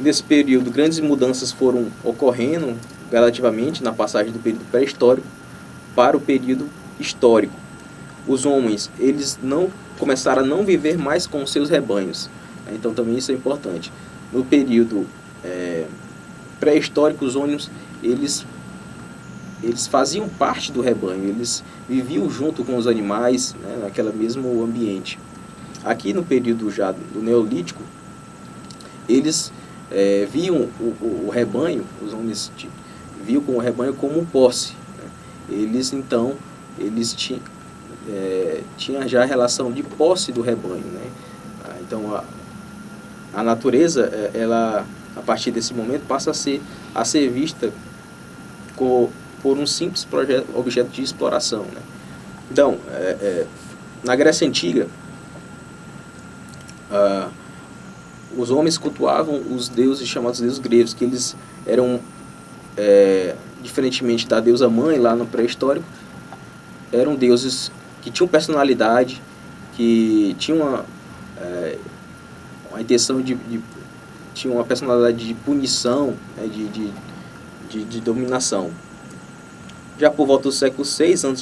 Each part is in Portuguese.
Nesse período, grandes mudanças foram ocorrendo gradativamente na passagem do período pré-histórico para o período histórico. Os homens, eles não começaram a não viver mais com seus rebanhos. Então também isso é importante. No período pré-histórico, os homens, eles faziam parte do rebanho, eles viviam junto com os animais, né, naquele mesmo ambiente. Aqui no período já do Neolítico, eles viam o rebanho, os homens viam com o rebanho como um posse, né? Eles tinham já a relação de posse do rebanho, né? Então a natureza, ela, a partir desse momento, passa a ser vista por um simples objeto de exploração, né? Então, na Grécia Antiga, os homens cultuavam os deuses chamados deuses gregos, que eles eram, diferentemente da deusa mãe lá no pré-histórico, eram deuses que tinham personalidade, que tinham uma intenção tinham uma personalidade de punição, né, de dominação. Já por volta do século VI a.C.,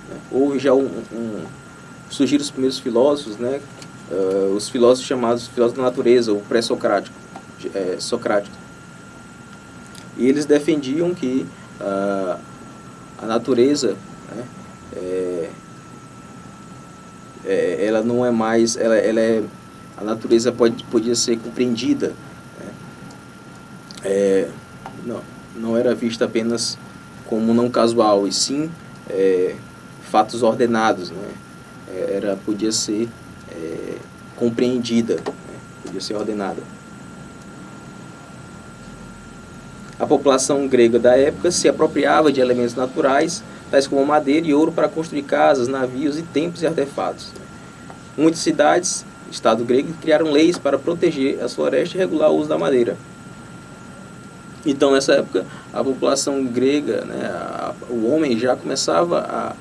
né, houve já surgiram os primeiros filósofos, né, os filósofos chamados filósofos da natureza, ou pré-socrático, socrático. E eles defendiam que a natureza, né, ela não é mais, a natureza podia ser compreendida, né? Não era vista apenas como não casual, e sim fatos ordenados, né? Podia ser compreendida, né? Podia ser ordenada. A população grega da época se apropriava de elementos naturais, tais como madeira e ouro, para construir casas, navios e templos e artefatos. Muitas cidades, Estado grego, criaram leis para proteger as florestas e regular o uso da madeira. Então, nessa época, a população grega, né, o homem já começava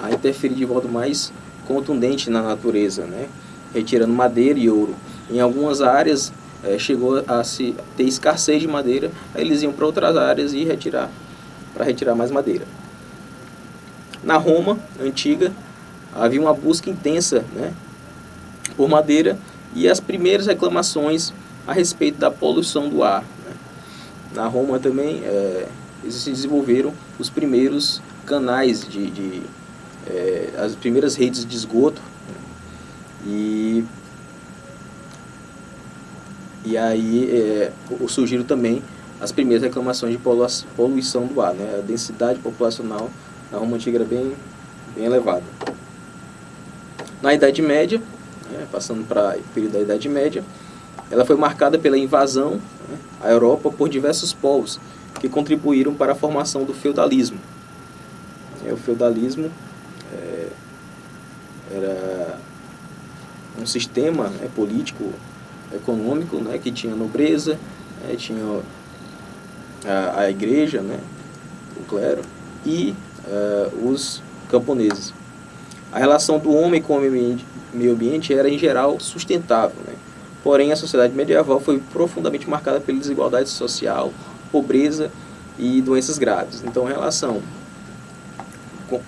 a interferir de modo mais contundente na natureza, né, retirando madeira e ouro. Em algumas áreas chegou a se ter escassez de madeira, aí eles iam para outras áreas e para retirar mais madeira. Na Roma antiga havia uma busca intensa, né, por madeira, e as primeiras reclamações a respeito da poluição do ar, né. Na Roma também se desenvolveram os primeiros canais as primeiras redes de esgoto, né, e aí surgiram também as primeiras reclamações de poluição do ar, né? A densidade populacional na Roma Antiga era bem elevada. Na Idade Média, né, passando para o período da Idade Média, ela foi marcada pela invasão, né, à Europa por diversos povos que contribuíram para a formação do feudalismo. O feudalismo era um sistema, né, político, econômico, né, que tinha nobreza, tinha a igreja, né, o clero, e os camponeses. A relação do homem com o meio ambiente era, em geral, sustentável, né? Porém, a sociedade medieval foi profundamente marcada pela desigualdade social, pobreza e doenças graves. Então, em relação com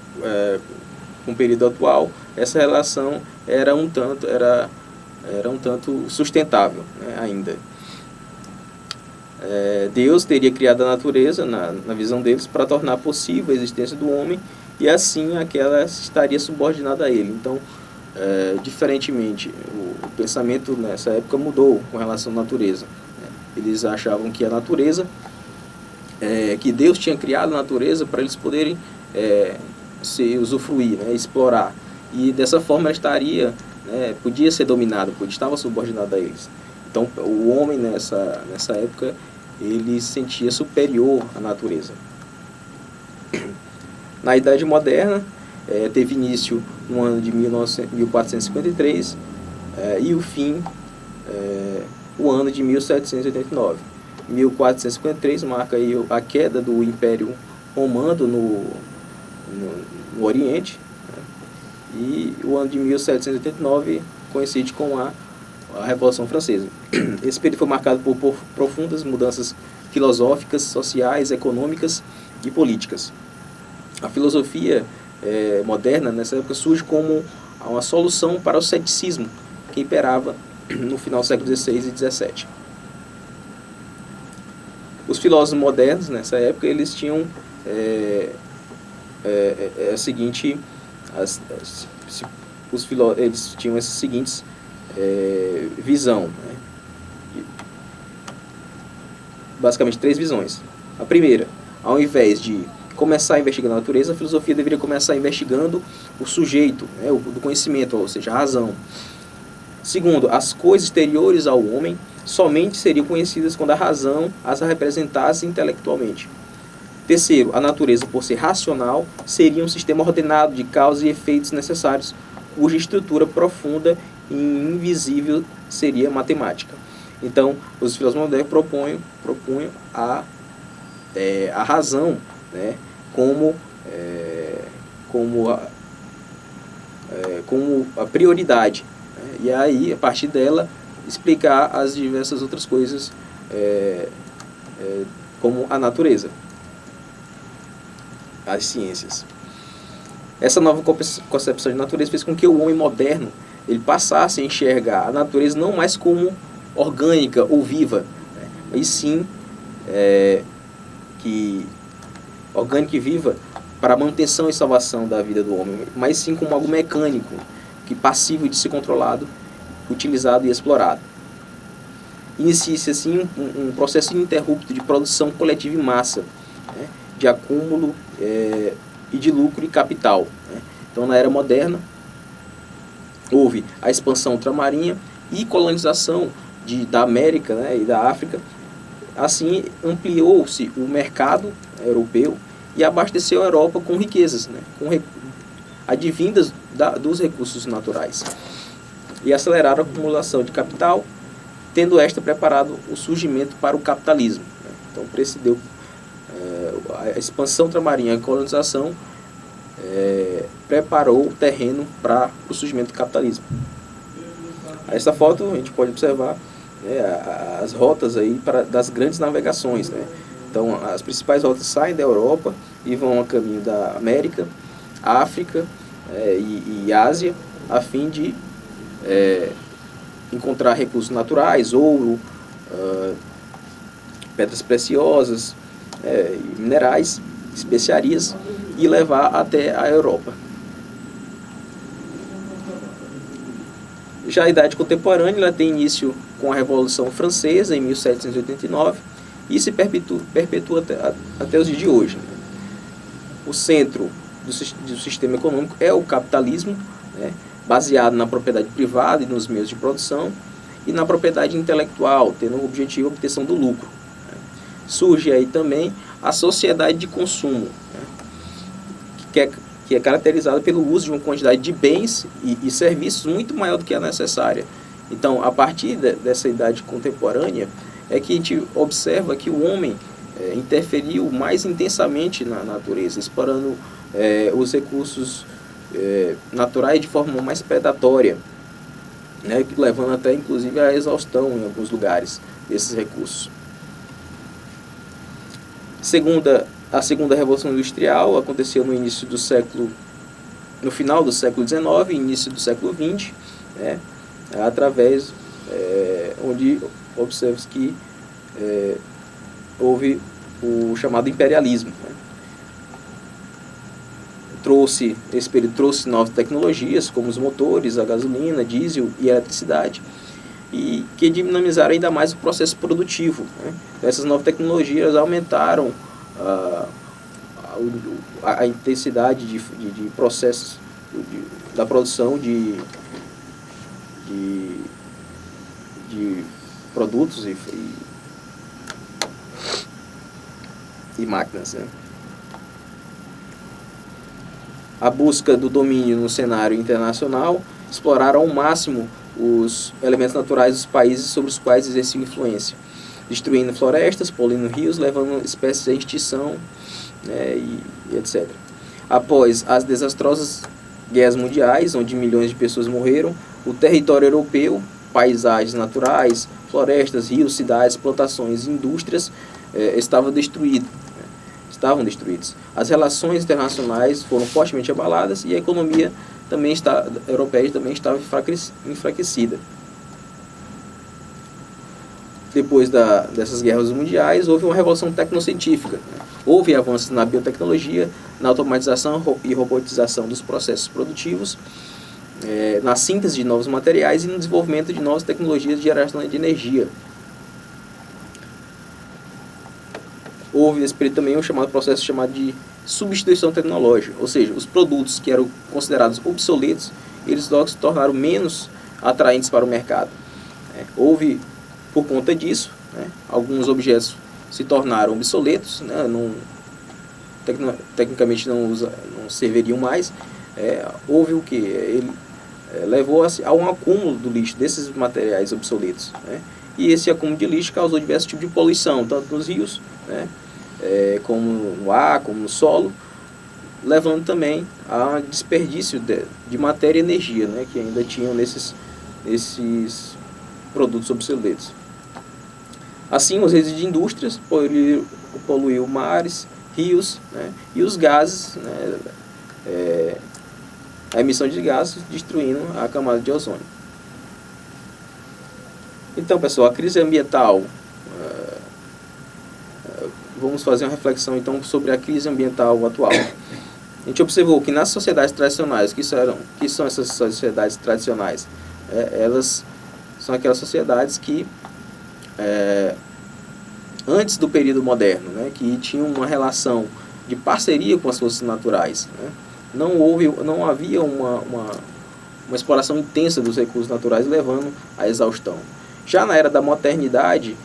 o período atual, essa relação era um tanto sustentável, né, ainda. Deus teria criado a natureza, na visão deles, para tornar possível a existência do homem, e assim aquela estaria subordinada a ele. Então, diferentemente, o pensamento nessa época mudou com relação à natureza. Eles achavam que a natureza, que Deus tinha criado a natureza para eles poderem usufruir, né, explorar. E dessa forma ela estaria, podia ser dominada, porque estava subordinada a eles. Então o homem nessa época, ele se sentia superior à natureza. Na Idade Moderna, teve início no ano de 1453 e o fim, o ano de 1789. 1453 marca aí a queda do Império Romano no Oriente, né? E o ano de 1789 coincide com a a Revolução Francesa. Esse período foi marcado por profundas mudanças filosóficas, sociais, econômicas e políticas. A filosofia moderna, nessa época, surge como uma solução para o ceticismo que imperava no final do século XVI e XVII. Os filósofos modernos, nessa época, eles tinham a seguinte... eles tinham essas seguintes visão, né? Basicamente 3 visões. A primeira, ao invés de começar a investigar a natureza, a filosofia deveria começar investigando o sujeito, né, do conhecimento, ou seja, a razão. Segundo, as coisas exteriores ao homem somente seriam conhecidas quando a razão as representasse intelectualmente. Terceiro, a natureza, por ser racional, seria um sistema ordenado de causas e efeitos necessários, cuja estrutura profunda e invisível seria matemática. Então, os filósofos modernos propunham a razão, né, como a prioridade, né, e aí, a partir dela, explicar as diversas outras coisas, como a natureza, as ciências. Essa nova concepção de natureza fez com que o homem moderno ele passasse a enxergar a natureza não mais como orgânica ou viva, né, mas sim orgânica e viva para a manutenção e salvação da vida do homem, mas sim como algo mecânico, que passível de ser controlado, utilizado e explorado. Inicia-se assim um processo ininterrupto de produção coletiva em massa, né, de acúmulo e de lucro e capital, né. Então, na era moderna, houve a expansão ultramarinha e colonização da América, né, e da África. Assim, ampliou-se o mercado europeu e abasteceu a Europa com riquezas, né, advindas dos recursos naturais. E aceleraram a acumulação de capital, tendo esta preparado o surgimento para o capitalismo, né. Então, precedeu a expansão ultramarinha e a colonização, preparou o terreno para o surgimento do capitalismo. Essa foto a gente pode observar, né, as rotas aí das grandes navegações, né. Então, as principais rotas saem da Europa e vão a caminho da América, África e Ásia, a fim de encontrar recursos naturais, ouro, pedras preciosas, minerais, especiarias, e levar até a Europa. Já a Idade Contemporânea ela tem início com a Revolução Francesa, em 1789, e se perpetua até os dias de hoje. O centro do sistema econômico é o capitalismo, né, baseado na propriedade privada e nos meios de produção, e na propriedade intelectual, tendo o objetivo a obtenção do lucro. Surge aí também a sociedade de consumo, né, que é caracterizada pelo uso de uma quantidade de bens e serviços muito maior do que a necessária. Então, a partir dessa idade contemporânea, é que a gente observa que o homem interferiu mais intensamente na natureza, explorando os recursos naturais de forma mais predatória, né, levando até inclusive à exaustão em alguns lugares desses recursos. A segunda Revolução Industrial aconteceu no final do século XIX e início do século XX, né, através onde observa-se que houve o chamado imperialismo, né. Esse período trouxe novas tecnologias, como os motores, a gasolina, diesel e a eletricidade, e que dinamizaram ainda mais o processo produtivo, né. Essas novas tecnologias aumentaram a intensidade de processos da produção de produtos e máquinas, né. A busca do domínio no cenário internacional exploraram ao máximo os elementos naturais dos países sobre os quais exerciam influência, destruindo florestas, poluindo rios, levando espécies à extinção, né, e etc. Após as desastrosas guerras mundiais, onde milhões de pessoas morreram, o território europeu paisagens naturais, florestas, rios, cidades, plantações e indústrias estavam destruídos. As relações internacionais foram fortemente abaladas e a economia europeia também estava enfraquecida. Depois dessas guerras mundiais, houve uma revolução tecnocientífica. Houve avanços na biotecnologia, na automatização e robotização dos processos produtivos, na síntese de novos materiais e no desenvolvimento de novas tecnologias de geração de energia. Houve nesse período também um processo chamado de substituição tecnológica, ou seja, os produtos que eram considerados obsoletos, eles logo se tornaram menos atraentes para o mercado. Houve, por conta disso, alguns objetos se tornaram obsoletos, tecnicamente não serviriam mais. Houve o que? Ele levou a um acúmulo do lixo desses materiais obsoletos, e esse acúmulo de lixo causou diversos tipos de poluição, tanto nos rios, como no ar, como no solo, levando também a desperdício de matéria e energia, que ainda tinham nesses produtos obsoletos. Assim, os resíduos de indústrias poluíram mares, rios, e os gases, a emissão de gases destruindo a camada de ozônio. Então, pessoal, a crise ambiental, vamos fazer uma reflexão então sobre a crise ambiental atual. A gente observou que nas sociedades tradicionais, que são essas sociedades tradicionais, elas são aquelas sociedades que antes do período moderno, que tinham uma relação de parceria com as forças naturais, não havia uma exploração intensa dos recursos naturais levando à exaustão. Já na era da modernidade,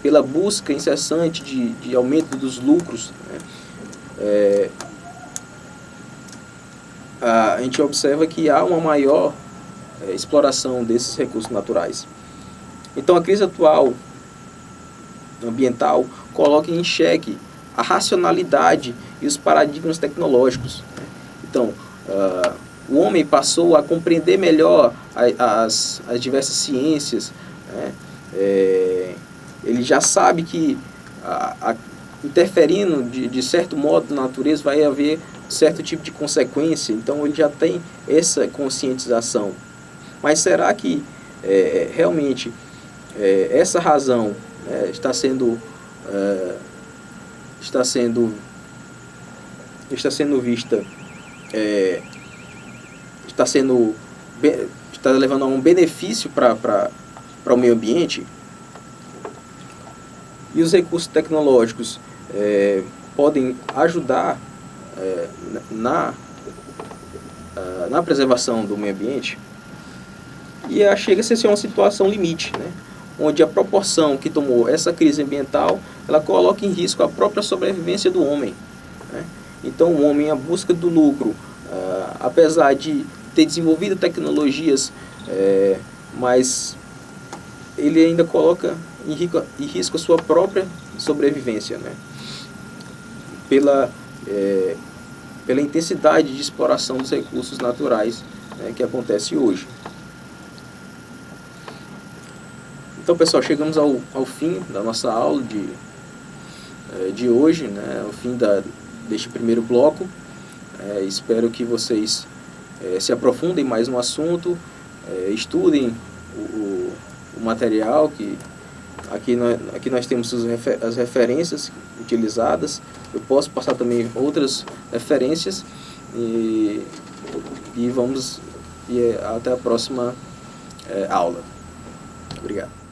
pela busca incessante de aumento dos lucros, a gente observa que há uma maior exploração desses recursos naturais. Então a crise atual ambiental coloca em xeque a racionalidade e os paradigmas tecnológicos. Então, o homem passou a compreender melhor as diversas ciências, ele já sabe que interferindo de certo modo na natureza vai haver certo tipo de consequência, então ele já tem essa conscientização. Mas será que realmente essa razão está sendo vista, está levando a um benefício para o meio ambiente? E os recursos tecnológicos podem ajudar na preservação do meio ambiente? E chega-se a ser uma situação limite, onde a proporção que tomou essa crise ambiental, ela coloca em risco a própria sobrevivência do homem. Então o homem, a busca do lucro, apesar de ter desenvolvido tecnologias, mas ele ainda coloca em risco a sua própria sobrevivência, pela intensidade de exploração dos recursos naturais que acontece hoje. Então, pessoal, chegamos ao fim da nossa aula de hoje, ao fim deste primeiro bloco. Espero que vocês se aprofundem mais no assunto, estudem o material, que aqui nós temos as referências utilizadas. Eu posso passar também outras referências e até a próxima aula. Obrigado.